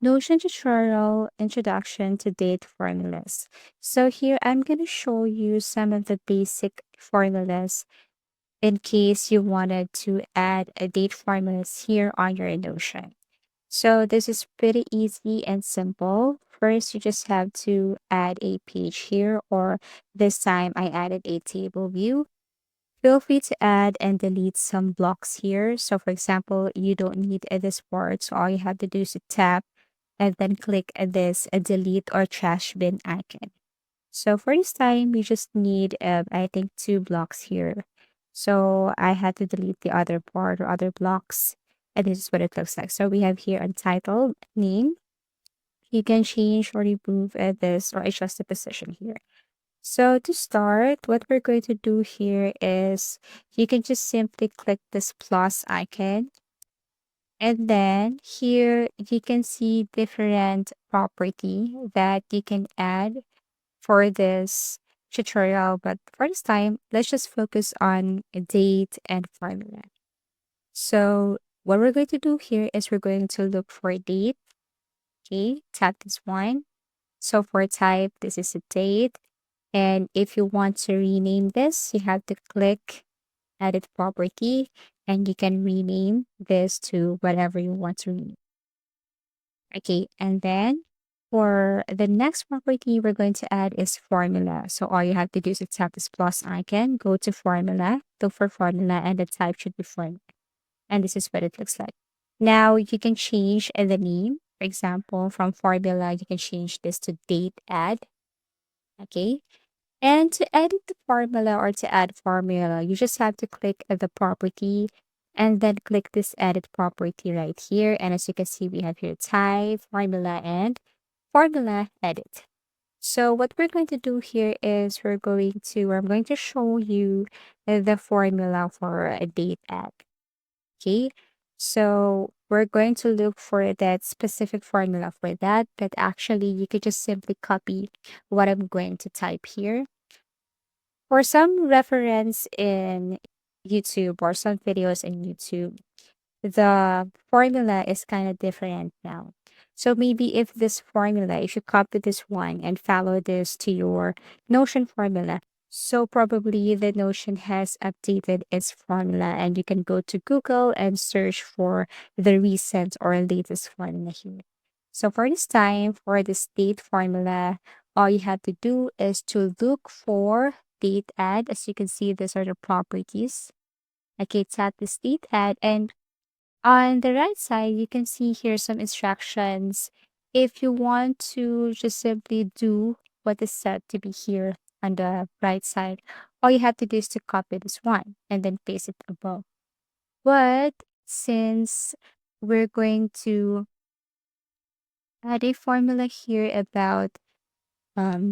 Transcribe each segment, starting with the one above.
Notion tutorial introduction to date formulas. So here I'm going to show you some of the basic formulas in case you wanted to add a date formulas here on your Notion. So this is pretty easy and simple. First, you just have to add a page here, or this time I added a table view. Feel free to add and delete some blocks here. So for example, you don't need this part. So all you have to do is to tap and then click this delete or trash bin icon. So for this time, we just need, I think, two blocks here. So I had to delete the other part or other blocks. And this is what it looks like. So we have here untitled name. You can change or remove this or adjust the position here. So to start, what we're going to do here is you can just simply click this plus icon. And then here you can see different property that you can add for this tutorial. But for this time, let's just focus on a date and formula. So what we're going to do here is we're going to look for a date. Okay, tap this one. So for type, this is a date. And if you want to rename this, you have to click edit property and you can rename this to whatever you want to rename. Okay, and then for the next property we're going to add is formula. So all you have to do is tap this plus icon, go to formula, look for formula, and the type should be formula. And this is what it looks like. Now you can change the name. For example, from formula, you can change this to dateAdd. Okay. And to edit the formula or to add formula, you just have to click the property and then click this edit property right here. And as you can see, we have here type, formula, and formula edit. So what we're going to do here is I'm going to show you the formula for a date add. Okay. So we're going to look for that specific formula for that, but actually you could just simply copy what I'm going to type here. For some reference in YouTube or some videos in YouTube, the formula is kind of different now. So maybe if this formula, if you copy this one and follow this to your Notion formula, so probably the Notion has updated its formula and you can go to Google and search for the recent or latest formula here. So for this time, for the date formula, all you have to do is to look for dateAdd. As you can see, these are the properties. Okay, tap this dateAdd, and on the right side, you can see here some instructions. If you want to just simply do what is set to be here on the right side, all you have to do is to copy this one and then paste it above. But since we're going to add a formula here about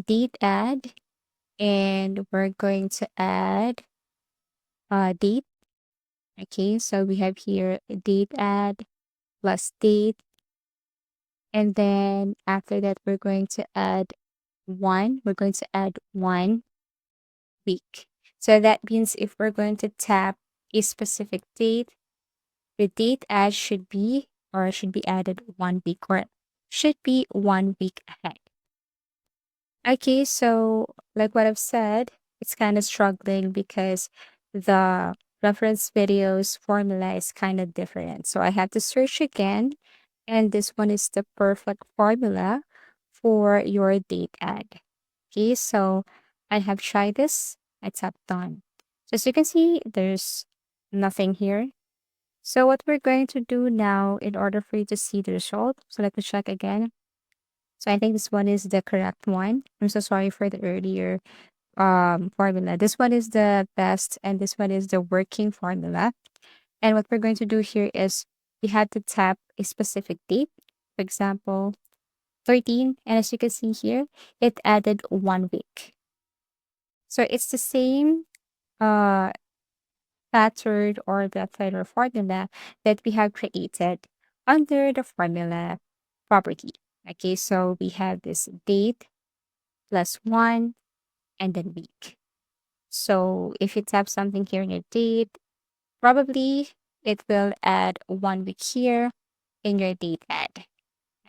date add, and we're going to add date. Okay, so we have here date add plus date. And then after that, we're going to add one. We're going to add 1 week. So that means if we're going to tap a specific date, the date add should be or should be added 1 week or should be 1 week ahead. Okay, so like what I've said, it's kind of struggling because the reference videos formula is kind of different. So I have to search again, and this one is the perfect formula for your date add. Okay, so I have tried this. I tap done. So as you can see, there's nothing here. So what we're going to do now in order for you to see the result, so let me check again. So I think this one is the correct one. I'm so sorry for the earlier formula. This one is the best and this one is the working formula. And what we're going to do here is we have to tap a specific date. For example, 13. And as you can see here, it added 1 week. So it's the same uh pattern or method or formula that we have created under the formula property. Okay, so we have this date plus 1 and then week. So if you tap something here in your date, probably it will add 1 week here in your date add.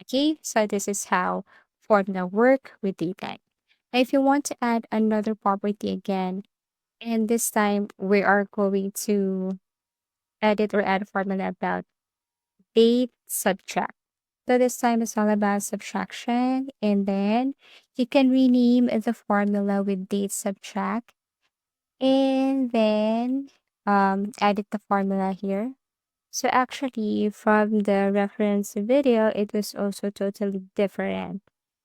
Okay, so this is how formula work with dateAdd. Now, if you want to add another property again, and this time we are going to edit or add a formula about date subtract. So this time it's all about subtraction, and then you can rename the formula with date subtract, and then edit the formula here. So actually, from the reference video, it was also totally different.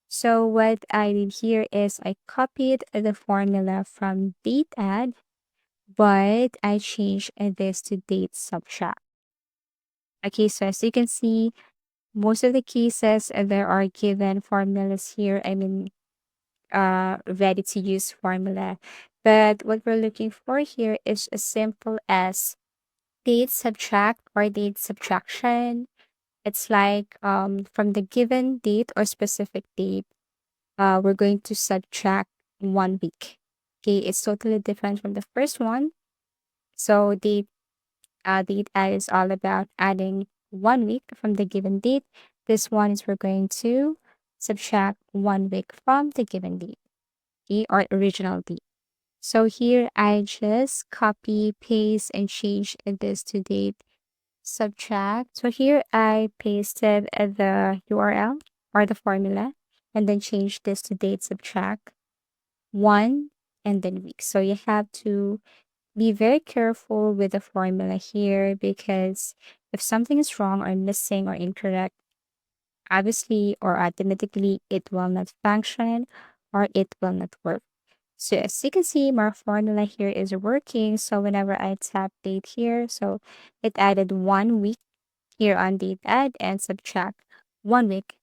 So what I did here is I copied the formula from dateAdd, but I changed this to date subtract. Okay, so as you can see, most of the cases there are given formulas here. I mean, ready to use formula. But what we're looking for here is as simple as date subtract or date subtraction. It's like from the given date or specific date, we're going to subtract 1 week. Okay, it's totally different from the first one. So date add is all about adding 1 week from the given date. This one is we're going to subtract 1 week from the given date, okay, or original date. So here I just copy, paste, and change this to date subtract. So here I pasted the URL or the formula and then change this to date subtract 1 and then week. So you have to be very careful with the formula here because if something is wrong or missing or incorrect, obviously or automatically it will not function or it will not work. So as you can see, my formula here is working. So whenever I tap date here, so it added 1 week here on date add and subtract 1 week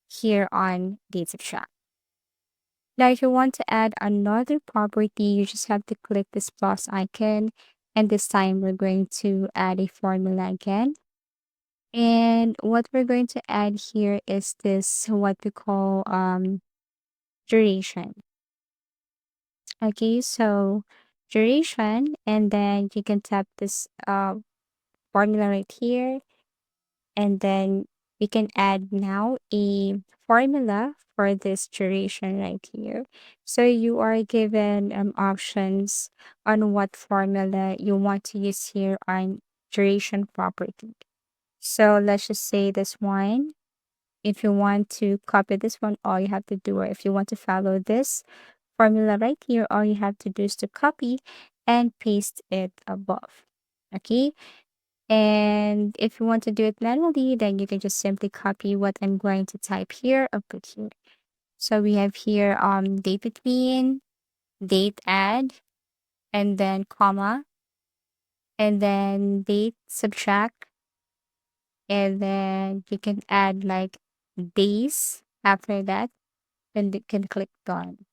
here on date subtract. Now, if you want to add another property, you just have to click this plus icon. And this time we're going to add a formula again. And what we're going to add here is this, what we call duration. Okay, so duration, and then you can tap this formula right here, and then we can add now a formula for this duration right here. So you are given options on what formula you want to use here on duration property. So let's just say this one. If you want to copy this one, all you have to do, or if you want to follow this formula right here, all you have to do is to copy and paste it above. Okay. And if you want to do it manually, then you can just simply copy what I'm going to type here and put here. So we have here date between, date add, and then comma, and then date subtract, and then you can add like days after that, and you can click done.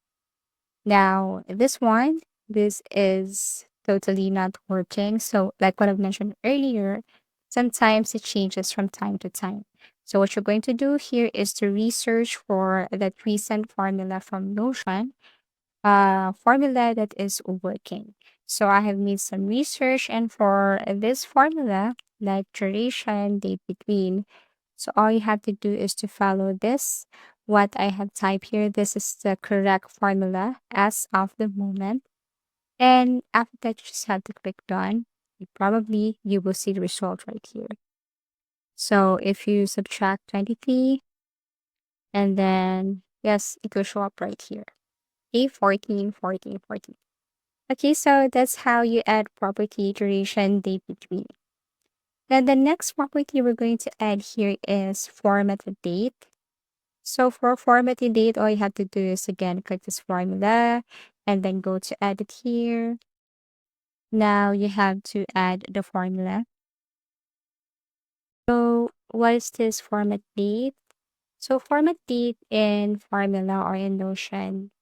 Now, this one, this is totally not working. So, like what I've mentioned earlier, sometimes it changes from time to time. So, what you're going to do here is to research for that recent formula from Notion, formula that is working. So, I have made some research, and for this formula, like duration, date between, so all you have to do is to follow this. What I have typed here, this is the correct formula as of the moment. And after that, you just have to click done. Probably you will see the result right here. So if you subtract 23, and then yes, it will show up right here. Okay, 14, 14, 14. Okay, so that's how you add property duration date between. Then the next property we're going to add here is format the date. So for formatting date, all you have to do is again click this formula and then go to edit here. Now you have to add the formula. So what is this format date? So format date in formula or in Notion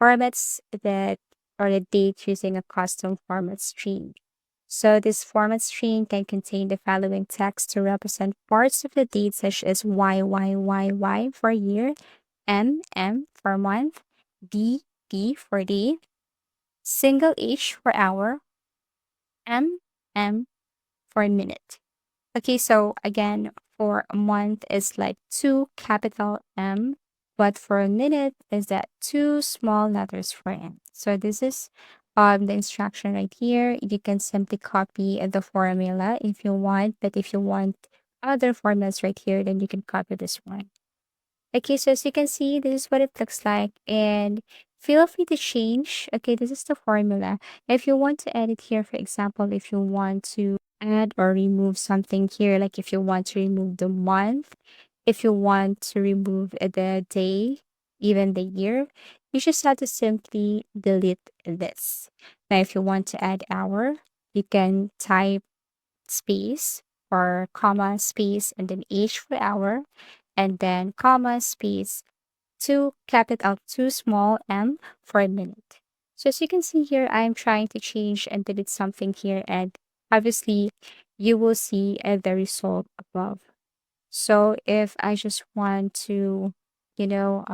formats that or the date using a custom format string. So this format string can contain the following text to represent parts of the date such as Y for year, M for month, D for day, single H for hour, M for minute. Okay, so again, for a month is like two capital M, but for a minute is that two small letters for N. So this is the instruction right here. You can simply copy the formula if you want, but if you want other formulas right here, then you can copy this one. Okay, so as you can see, this is what it looks like. And feel free to change. Okay, this is the formula. If you want to edit here, for example, if you want to add or remove something here, like if you want to remove the month, if you want to remove the day, even the year, you just have to simply delete this. Now, if you want to add hour, you can type space or comma space and then H for hour and then comma space two capital two small m for a minute. So as you can see here, I'm trying to change and delete something here and obviously you will see the result above. So if I just want to, you know,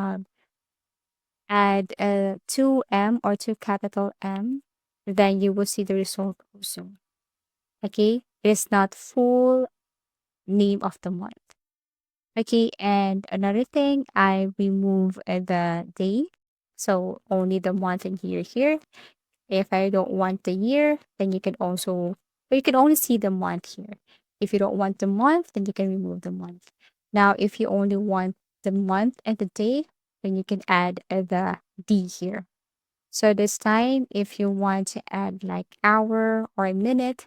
add a 2M or 2 capital M, then you will see the result also. Okay, it's not full name of the month. Okay, and another thing, I remove the day. So only the month and year here. If I don't want the year, then you can also, but you can only see the month here. If you don't want the month, then you can remove the month. Now, if you only want the month and the day, then you can add the D here. So this time, if you want to add like hour or a minute,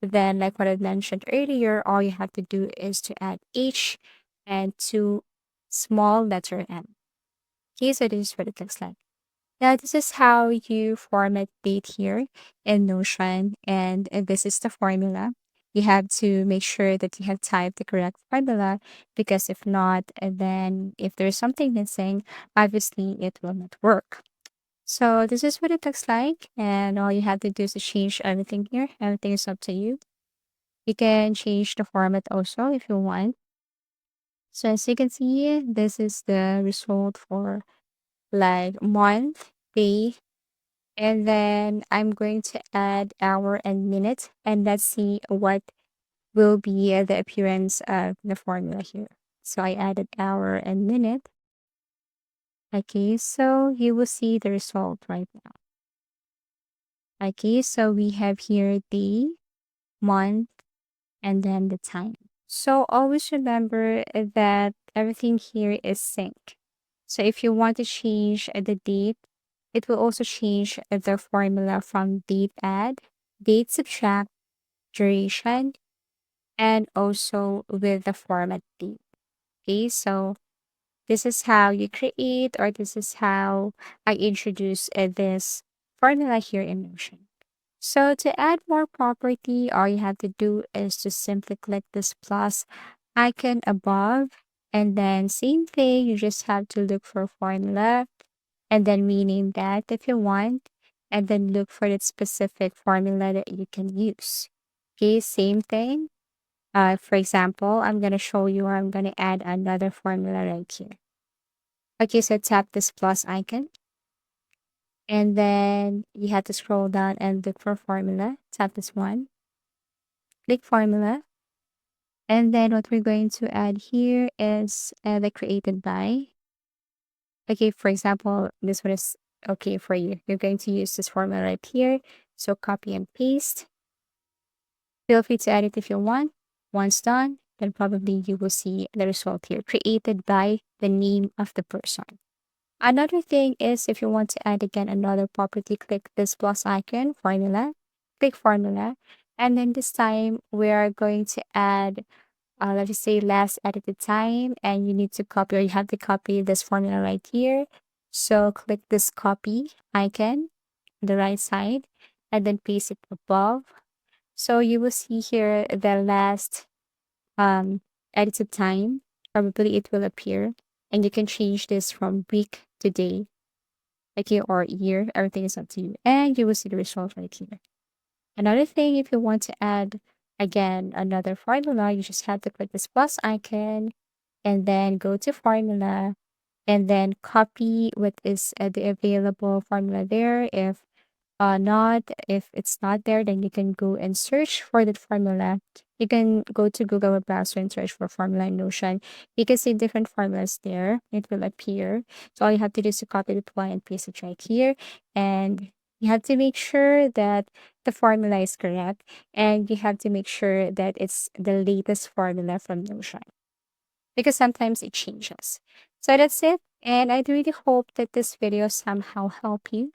then like what I mentioned earlier, all you have to do is to add H and two small letter N. Okay, so this is what it looks like. Now, this is how you format date here in Notion, and this is the formula. You have to make sure that you have typed the correct formula because if not, and then if there's something missing, obviously it will not work. So this is what it looks like, and all you have to do is to change everything here. Everything is up to you. You can change the format also if you want. So as you can see, this is the result for like month, day, and then I'm going to add hour and minute, and let's see what will be the appearance of the formula here. So I added hour and minute. Okay, so you will see the result right now. Okay, so we have here day, month, and then the time. So always remember that everything here is sync. So if you want to change the date, it will also change the formula from date add, date subtract, duration, and also with the format date. Okay, so this is how you create, or this is how I introduce this formula here in Notion. So to add more property, all you have to do is to simply click this plus icon above, and then same thing, you just have to look for formula and then rename that if you want, and then look for the specific formula that you can use. Okay, same thing. For example, I'm gonna show you, or I'm gonna add another formula right here. Okay, so tap this plus icon, and then you have to scroll down and look for formula. Tap this one, click formula, and then what we're going to add here is the created by. Okay, for example, this one is okay for you. You're going to use this formula right here. So copy and paste. Feel free to edit if you want. Once done, then probably you will see the result here, created by the name of the person. Another thing is if you want to add again another property, click this plus icon, formula, click formula, and then this time we are going to add, let's just say last edited time, and you need to copy, or you have to copy this formula right here. So click this copy icon on the right side, and then paste it above. So you will see here the last um, edited time. Probably it will appear, and you can change this from week to day, okay, or year. Everything is up to you, and you will see the result right here. Another thing, if you want to add again another formula, you just have to click this plus icon and then go to formula and then copy what is the available formula there. If not, if it's not there, then you can go and search for that formula. You can go to Google web browser and search for formula in Notion. You can see different formulas there. It will appear. So all you have to do is to copy the one and paste it right here. And you have to make sure that the formula is correct. And you have to make sure that it's the latest formula from Notion, because sometimes it changes. So that's it. And I really hope that this video somehow help you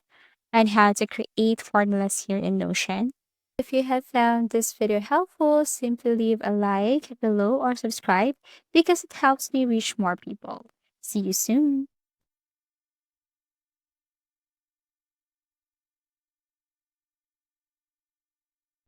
and how to create formulas here in Notion. If you have found this video helpful, simply leave a like below or subscribe because it helps me reach more people. See you soon.